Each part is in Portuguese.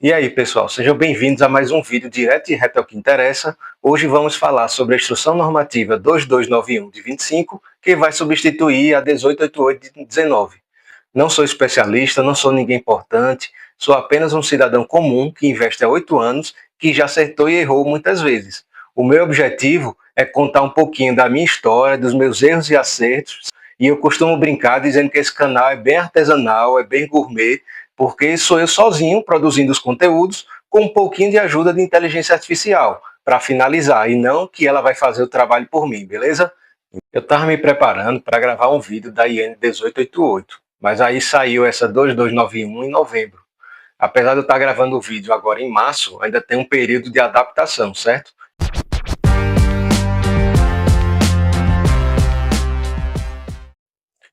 E aí, pessoal, sejam bem-vindos a mais um vídeo direto e reto ao que interessa. Hoje vamos falar sobre a Instrução Normativa 2291 de 25, que vai substituir a 1888 de 19. Não sou especialista, não sou ninguém importante, sou apenas um cidadão comum que investe há 8 anos, que já acertou e errou muitas vezes. O meu objetivo é contar um pouquinho da minha história, dos meus erros e acertos, e eu costumo brincar dizendo que esse canal é bem artesanal, é bem gourmet, porque sou eu sozinho produzindo os conteúdos com um pouquinho de ajuda de inteligência artificial, para finalizar, e não que ela vai fazer o trabalho por mim, beleza? Eu estava me preparando para gravar um vídeo da IN 1888, mas aí saiu essa 2291 em novembro. Apesar de eu estar gravando o vídeo agora em março, ainda tem um período de adaptação, certo?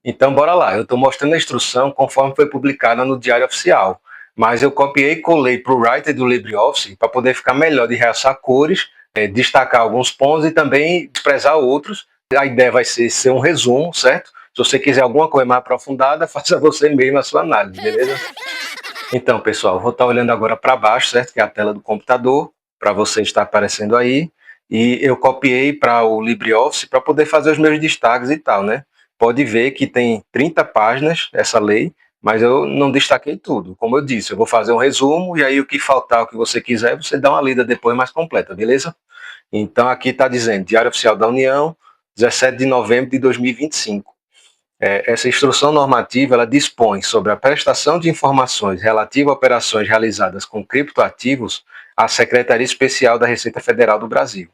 Então bora lá, eu estou mostrando a instrução conforme foi publicada no Diário Oficial, mas eu copiei e colei para o Writer do LibreOffice para poder ficar melhor de realçar cores, destacar alguns pontos e também desprezar outros. A ideia vai ser um resumo, certo? Se você quiser alguma coisa mais aprofundada, faça você mesmo a sua análise, beleza? Então, pessoal, vou estar olhando agora para baixo, certo? Que é a tela do computador, para você estar aparecendo aí. E eu copiei para o LibreOffice para poder fazer os meus destaques e tal, né? Pode ver que tem 30 páginas essa lei, mas eu não destaquei tudo. Como eu disse, eu vou fazer um resumo e aí o que faltar, o que você quiser, você dá uma lida depois mais completa, beleza? Então aqui está dizendo, Diário Oficial da União, 17 de novembro de 2025. Essa instrução normativa ela dispõe sobre a prestação de informações relativa a operações realizadas com criptoativos à Secretaria Especial da Receita Federal do Brasil.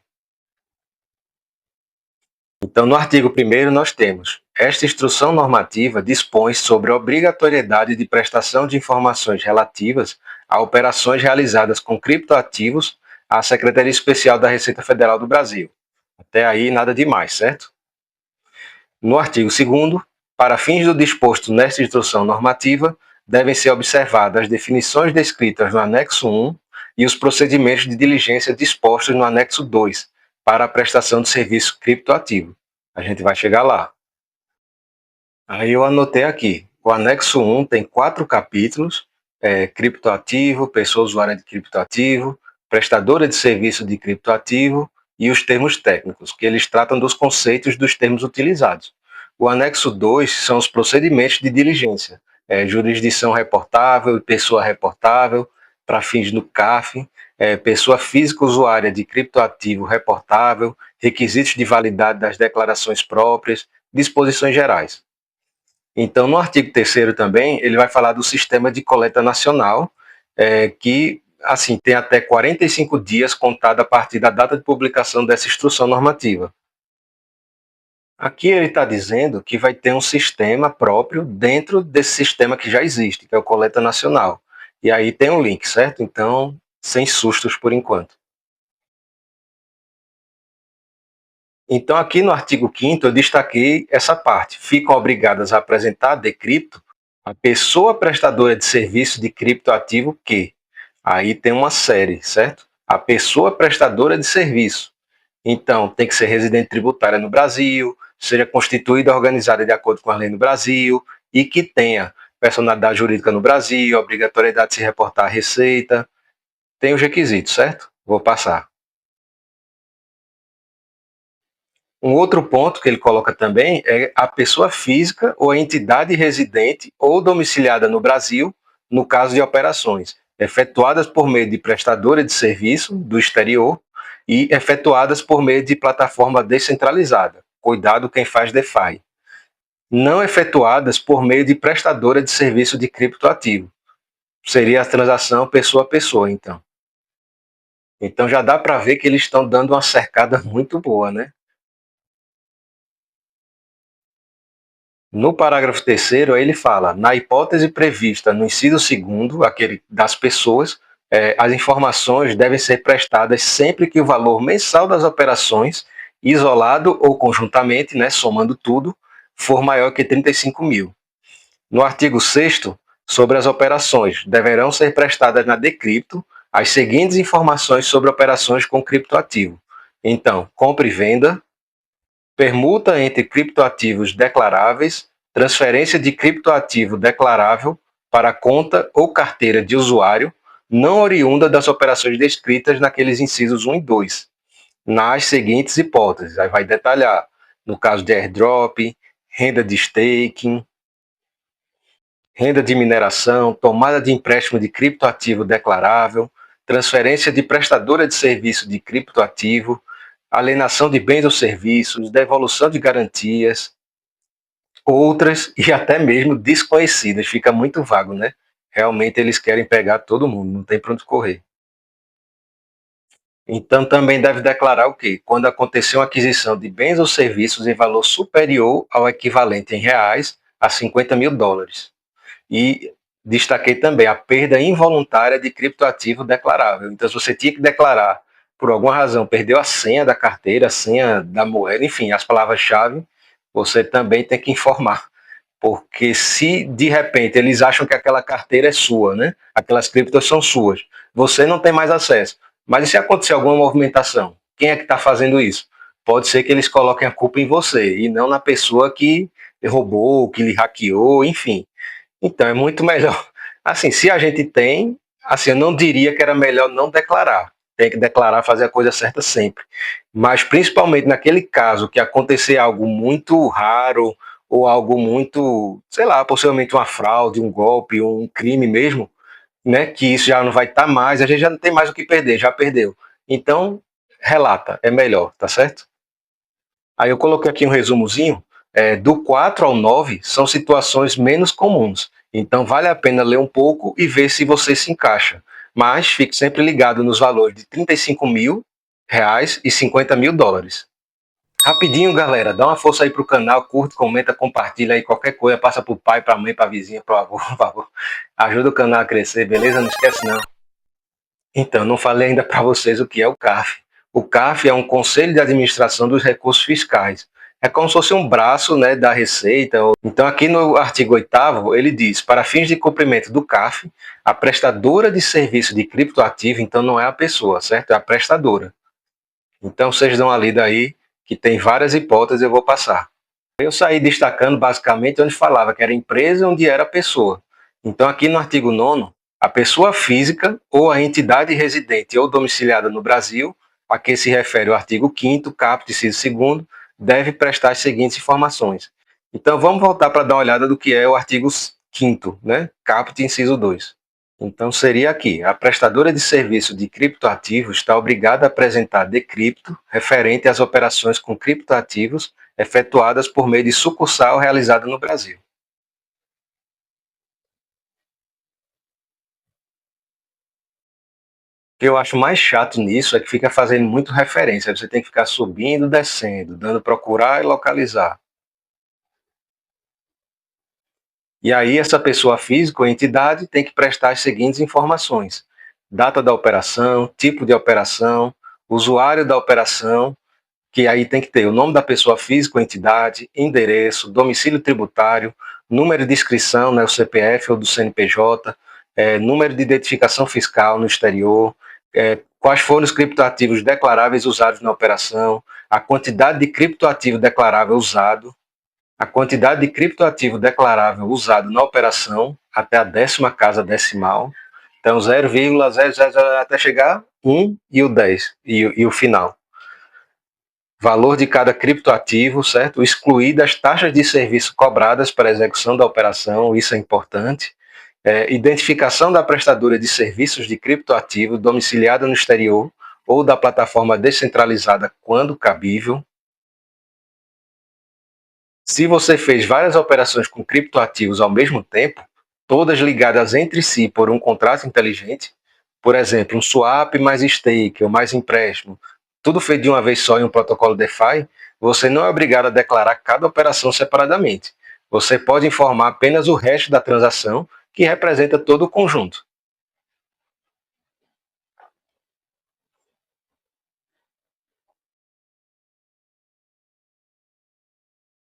Então, no artigo 1º, nós temos: esta instrução normativa dispõe sobre a obrigatoriedade de prestação de informações relativas a operações realizadas com criptoativos à Secretaria Especial da Receita Federal do Brasil. Até aí, nada demais, certo? No artigo 2º, para fins do disposto nesta instrução normativa, devem ser observadas as definições descritas no anexo 1 e os procedimentos de diligência dispostos no anexo 2 para a prestação de serviço criptoativo. A gente vai chegar lá. Aí eu anotei aqui, o anexo 1 tem 4 capítulos, criptoativo, pessoa usuária de criptoativo, prestadora de serviço de criptoativo e os termos técnicos, que eles tratam dos conceitos dos termos utilizados. O anexo 2 são os procedimentos de diligência, jurisdição reportável e pessoa reportável, para fins do CAF, pessoa física usuária de criptoativo reportável, requisitos de validade das declarações próprias, disposições gerais. Então, no artigo 3º também, ele vai falar do sistema de coleta nacional, que assim tem até 45 dias contado a partir da data de publicação dessa instrução normativa. Aqui ele está dizendo que vai ter um sistema próprio dentro desse sistema que já existe, que é o Coleta Nacional. E aí tem um link, certo? Então, sem sustos por enquanto. Então, aqui no artigo 5º, eu destaquei essa parte. Ficam obrigadas a apresentar de cripto a pessoa prestadora de serviço de criptoativo que. Aí tem uma série, certo? A pessoa prestadora de serviço. Então, tem que ser residente tributária no Brasil, seja constituída ou organizada de acordo com a lei no Brasil e que tenha personalidade jurídica no Brasil, obrigatoriedade de se reportar à Receita. Tem os requisitos, certo? Vou passar. Um outro ponto que ele coloca também é a pessoa física ou a entidade residente ou domiciliada no Brasil, no caso de operações efetuadas por meio de prestadora de serviço do exterior e efetuadas por meio de plataforma descentralizada. Cuidado quem faz DeFi. Não efetuadas por meio de prestadora de serviço de criptoativo. Seria a transação pessoa a pessoa, então. Então já dá para ver que eles estão dando uma cercada muito boa, né? No parágrafo 3º, ele fala, na hipótese prevista no inciso 2º, aquele das pessoas, as informações devem ser prestadas sempre que o valor mensal das operações, isolado ou conjuntamente, né, somando tudo, for maior que 35 mil. No artigo 6º, sobre as operações, deverão ser prestadas na Decripto as seguintes informações sobre operações com criptoativo. Então, compra e venda, permuta entre criptoativos declaráveis, transferência de criptoativo declarável para conta ou carteira de usuário, não oriunda das operações descritas naqueles incisos 1 e 2, nas seguintes hipóteses. Aí vai detalhar, no caso de airdrop, renda de staking, renda de mineração, tomada de empréstimo de criptoativo declarável, transferência de prestadora de serviço de criptoativo, alienação de bens ou serviços, devolução de garantias, outras e até mesmo desconhecidas. Fica muito vago, né? Realmente eles querem pegar todo mundo, não tem para onde correr. Então também deve declarar o quê? Quando acontecer uma aquisição de bens ou serviços em valor superior ao equivalente em reais a 50 mil dólares. E destaquei também a perda involuntária de criptoativo declarável. Então, se você tinha que declarar, por alguma razão, perdeu a senha da carteira, a senha da moeda, enfim, as palavras-chave, você também tem que informar. Porque se de repente eles acham que aquela carteira é sua, né? Aquelas criptos são suas, você não tem mais acesso. Mas e se acontecer alguma movimentação? Quem é que está fazendo isso? Pode ser que eles coloquem a culpa em você e não na pessoa que roubou, que lhe hackeou, enfim. Então é muito melhor. Assim, se a gente tem, assim, eu não diria que era melhor não declarar. Tem que declarar, fazer a coisa certa sempre. Mas principalmente naquele caso que acontecer algo muito raro ou algo muito, sei lá, possivelmente uma fraude, um golpe, um crime mesmo, né? Que isso já não vai estar mais, a gente já não tem mais o que perder, já perdeu. Então, relata, é melhor, tá certo? Aí eu coloquei aqui um resumozinho. Do 4 ao 9 são situações menos comuns. Então vale a pena ler um pouco e ver se você se encaixa. Mas fique sempre ligado nos valores de 35 mil reais e 50 mil dólares. Rapidinho, galera, dá uma força aí pro canal, curte, comenta, compartilha aí qualquer coisa, passa pro pai, pra mãe, pra vizinha, pro avô, por favor. Ajuda o canal a crescer, beleza? Não esquece não. Então, não falei ainda para vocês o que é o CAF. O CAF é um Conselho de Administração dos Recursos Fiscais. É como se fosse um braço, né, da Receita. Então, aqui no artigo 8º, ele diz, para fins de cumprimento do CAF, a prestadora de serviço de criptoativo, então não é a pessoa, certo? É a prestadora. Então, vocês dão uma lida aí, que tem várias hipóteses, eu vou passar. Eu saí destacando basicamente onde falava que era empresa e onde era pessoa. Então, aqui no artigo 9º, a pessoa física ou a entidade residente ou domiciliada no Brasil, a que se refere o artigo 5º, caput, inciso 2º, deve prestar as seguintes informações. Então, vamos voltar para dar uma olhada do que é o artigo 5º, né? Caput, inciso 2. Então, seria aqui, a prestadora de serviço de criptoativos está obrigada a apresentar decrypto referente às operações com criptoativos efetuadas por meio de sucursal realizada no Brasil. O que eu acho mais chato nisso é que fica fazendo muito referência, você tem que ficar subindo, descendo, dando procurar e localizar. E aí essa pessoa física ou entidade tem que prestar as seguintes informações: data da operação, tipo de operação, usuário da operação, que aí tem que ter o nome da pessoa física ou entidade, endereço, domicílio tributário, número de inscrição, né, o CPF ou do CNPJ, número de identificação fiscal no exterior, quais foram os criptoativos declaráveis usados na operação, a quantidade de criptoativo declarável usado, a quantidade de criptoativo declarável usado na operação até a 10ª casa decimal, então 0,00 até chegar 1 e o 10 e o final. Valor de cada criptoativo, certo? Excluídas as taxas de serviço cobradas para a execução da operação, isso é importante. Identificação da prestadora de serviços de criptoativo domiciliada no exterior ou da plataforma descentralizada quando cabível. Se você fez várias operações com criptoativos ao mesmo tempo, todas ligadas entre si por um contrato inteligente, por exemplo, um swap mais stake ou mais empréstimo, tudo feito de uma vez só em um protocolo DeFi, você não é obrigado a declarar cada operação separadamente. Você pode informar apenas o resto da transação, que representa todo o conjunto.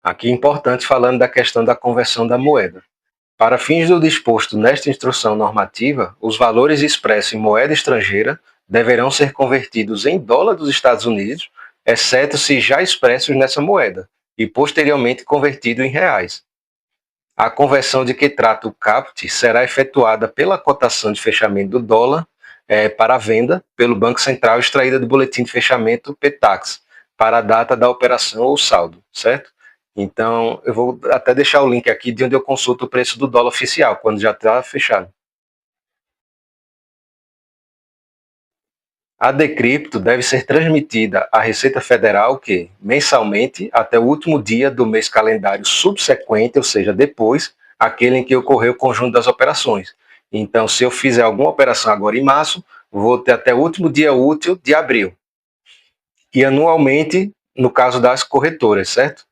Aqui é importante falando da questão da conversão da moeda. Para fins do disposto nesta instrução normativa, os valores expressos em moeda estrangeira deverão ser convertidos em dólar dos Estados Unidos, exceto se já expressos nessa moeda, e posteriormente convertido em reais. A conversão de que trata o caput será efetuada pela cotação de fechamento do dólar para a venda pelo Banco Central extraída do boletim de fechamento PTAX para a data da operação ou saldo, certo? Então, eu vou até deixar o link aqui de onde eu consulto o preço do dólar oficial, quando já está fechado. A Decripto deve ser transmitida à Receita Federal que, mensalmente, até o último dia do mês calendário subsequente, ou seja, depois, aquele em que ocorreu o conjunto das operações. Então, se eu fizer alguma operação agora em março, vou ter até o último dia útil de abril. E anualmente, no caso das corretoras, certo?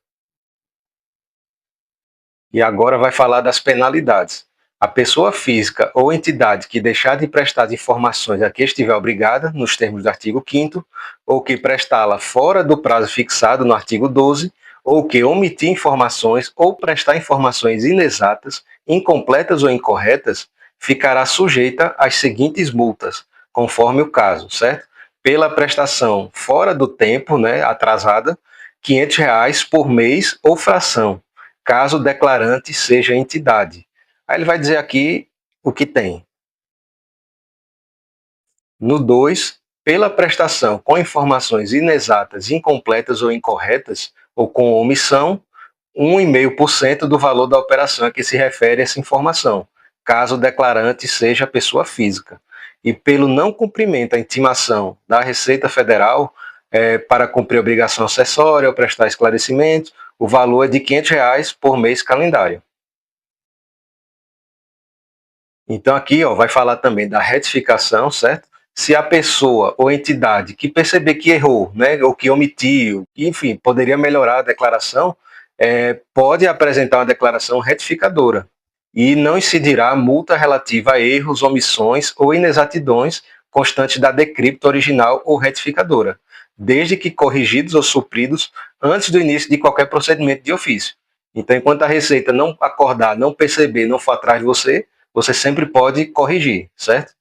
E agora vai falar das penalidades. A pessoa física ou entidade que deixar de prestar as informações a que estiver obrigada, nos termos do artigo 5º, ou que prestá-la fora do prazo fixado no artigo 12, ou que omitir informações ou prestar informações inexatas, incompletas ou incorretas, ficará sujeita às seguintes multas, conforme o caso, certo? Pela prestação fora do tempo, né, atrasada, R$ 500 por mês ou fração, caso o declarante seja entidade. Aí ele vai dizer aqui o que tem. No 2, pela prestação com informações inexatas, incompletas ou incorretas, ou com omissão, 1,5% do valor da operação a que se refere essa informação, caso o declarante seja pessoa física. E pelo não cumprimento à intimação da Receita Federal para cumprir obrigação acessória ou prestar esclarecimentos, o valor é de R$ 500 por mês calendário. Então aqui vai falar também da retificação, certo? Se a pessoa ou entidade que perceber que errou, né, ou que omitiu, enfim, poderia melhorar a declaração, pode apresentar uma declaração retificadora e não incidirá multa relativa a erros, omissões ou inexatidões constantes da decripto original ou retificadora, desde que corrigidos ou supridos antes do início de qualquer procedimento de ofício. Então, enquanto a Receita não acordar, não perceber, não for atrás de você, você sempre pode corrigir, certo?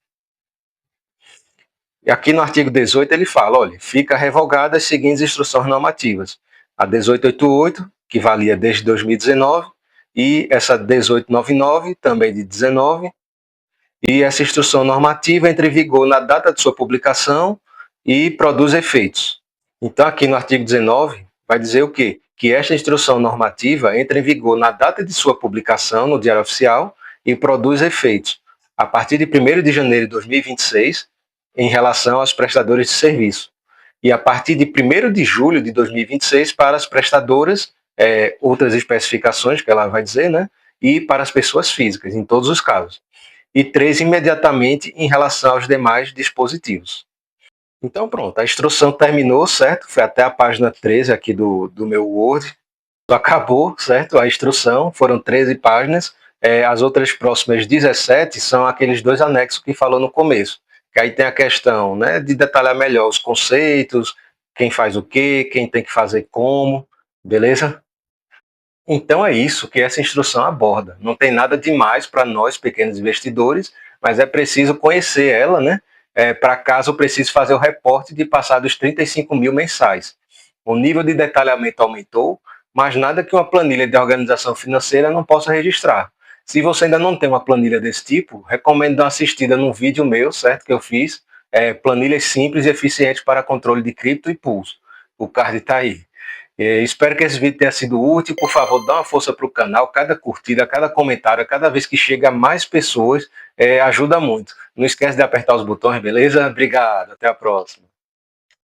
E aqui no artigo 18 ele fala, olha, fica revogada as seguintes instruções normativas. A 1888, que valia desde 2019, e essa 1899, também de 19, e essa instrução normativa entra em vigor na data de sua publicação e produz efeitos. Então, aqui no artigo 19, vai dizer o quê? Que esta instrução normativa entra em vigor na data de sua publicação no Diário Oficial e produz efeitos a partir de 1º de janeiro de 2026, em relação aos prestadores de serviço, e a partir de 1º de julho de 2026 para as prestadoras, outras especificações que ela vai dizer, né? E para as pessoas físicas, em todos os casos. E 3 imediatamente em relação aos demais dispositivos. Então pronto, a instrução terminou, certo? Foi até a página 13 aqui do meu Word. Acabou, certo? A instrução, foram 13 páginas. As outras próximas 17 são aqueles 2 anexos que falou no começo. Que aí tem a questão, né, de detalhar melhor os conceitos, quem faz o quê, quem tem que fazer como, beleza? Então é isso que essa instrução aborda. Não tem nada demais para nós, pequenos investidores, mas é preciso conhecer ela, né? Para caso precise fazer o reporte de passar dos 35 mil mensais. O nível de detalhamento aumentou, mas nada que uma planilha de organização financeira não possa registrar. Se você ainda não tem uma planilha desse tipo, recomendo dar uma assistida num vídeo meu, certo? Que eu fiz, planilhas simples e eficientes para controle de cripto e pools. O card está aí. Espero que esse vídeo tenha sido útil. Por favor, dá uma força para o canal. Cada curtida, cada comentário, cada vez que chega a mais pessoas, ajuda muito. Não esquece de apertar os botões, beleza? Obrigado, até a próxima.